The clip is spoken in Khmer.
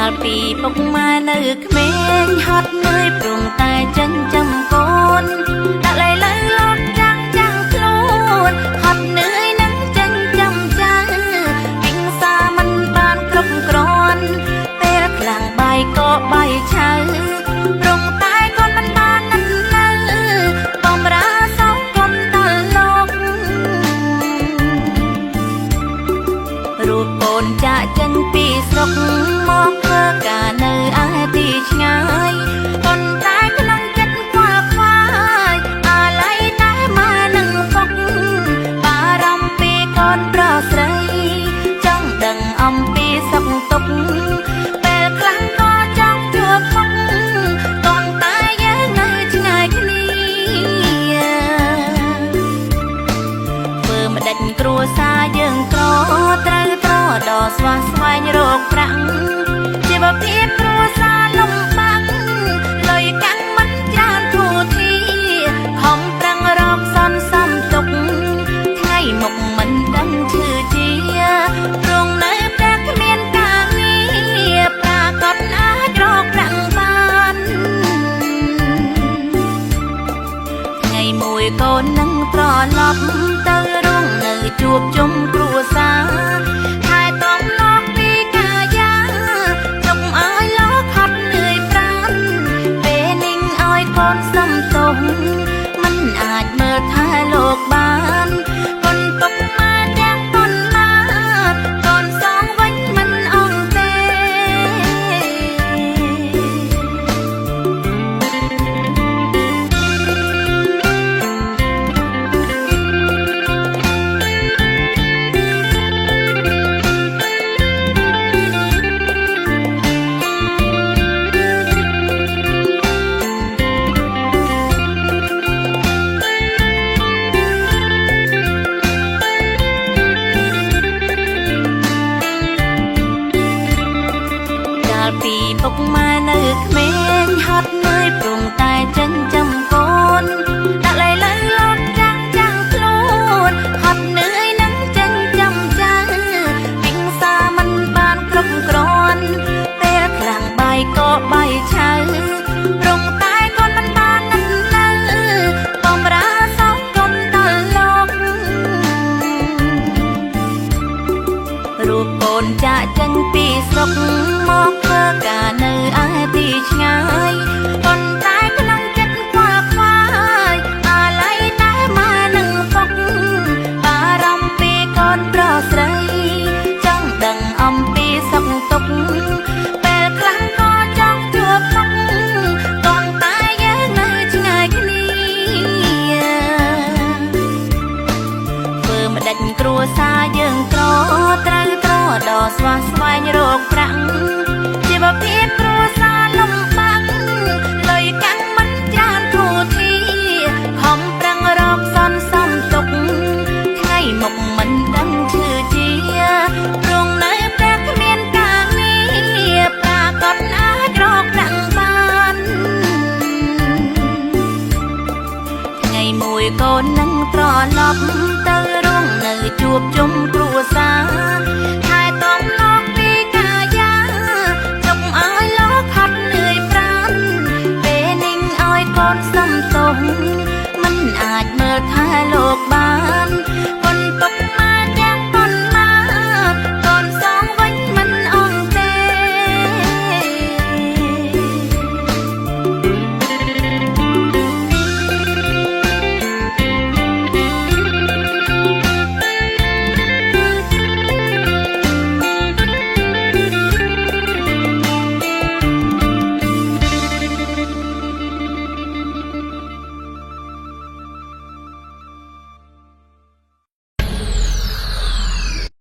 លពីពុកម៉ែនៅក្មេងហត់នឿយព្រមតែចិញ្ចឹមកូនដាក់លៃលើលោកចាំងខ្លួនហត់នឿយនឹងចិញ្ចឹមចៅពីងសាមិនបានគ្រប់គ្រាន់ពេលខ្លាំងបាយក៏បាយឆៅព្រមតែកូនមិនបាននៅបំរើសងកូនដល់លោករូបកូនចាក់ចេញពីស្រុកមកធ្វើការនៅឯទីឆ្ងាយប៉ុន្តែក្នុងចិត្តខ្វល់ខ្វាយអាល័យតែមកនឹងពុកបារម្ភពីកូនប្រុសស្រីចង់ដឹងអំពីសុខទុក្ខពេលខ្លាំងក៏ចង់ជួបពុកប៉ុន្តែយើងនៅឆ្ងាយគ្នាធ្វើមិនដេចគ្រួសារយើងក្រត្រូវដល់ស្វះស្វែងរកប្រាក់ជីវភាពគ្រួសារលំបាកលុយកាំងមិនច្រើនធូរធាខំប្រឹងរកសន្សំទុកថ្ងៃមុខមិនដឹងឈឺជាព្រោះនៅតែគ្មានការងារប្រាកដអាចរកប្រាក់បានថ្ងៃមួយកូននឹងត្រឡប់ទៅរស់នៅជួបជុំគ្រួសារមិនអាចមើលថែលោកបានកូនពុកម៉ែទាំងកូនណាកូនសងវិញមិនអងទេពីពុកម៉ែនៅក្មេងហត់នឿយព្រមតែចិញ្ចឹមកូនដាក់លៃលើលោកចាំងខ្លួនហត់នឿយនឹងចិញ្ចឹមចៅពីងសាមិនបានគ្រប់គ្រាន់ពេលខ្លាំងបាយក៏បាយឆៅព្រមតែកូនមិនបាននៅបំរើសងកូនដល់លោករូបកូនចាក់ចេញពីស្រុកមកធ្វើការនៅឯទីឆ្ងាយប៉ុន្តែក្នុងចិត្តខ្វល់ខ្វាយអាល័យតែមកនឹងពុកបារម្ភពីកូនប្រុសស្រីចង់ដឹងអំពីសុខទុក្ខពេលខ្លាំងក៏ចង់ជួបពុកប៉ុន្តែយើងនៅឆ្ងាយគ្នាធ្វើមិនដេចគ្រួសារយើងក្រត្រូវដល់ស្វះស្វែងរកប្រាក់ជីវភាពគ្រួសារលំបាកលុយកាំងមិនច្រើនធូរធាខំប្រឹងរកសន្សំទុកថ្ងៃមុខមិនដឹងឈឺជាព្រោះនៅតែគ្មានការងារប្រាកដអាចរកប្រាក់បានថ្ងៃមួយកូននឹងត្រឡប់ទៅរស់នៅជួបជុំគ្រួសារ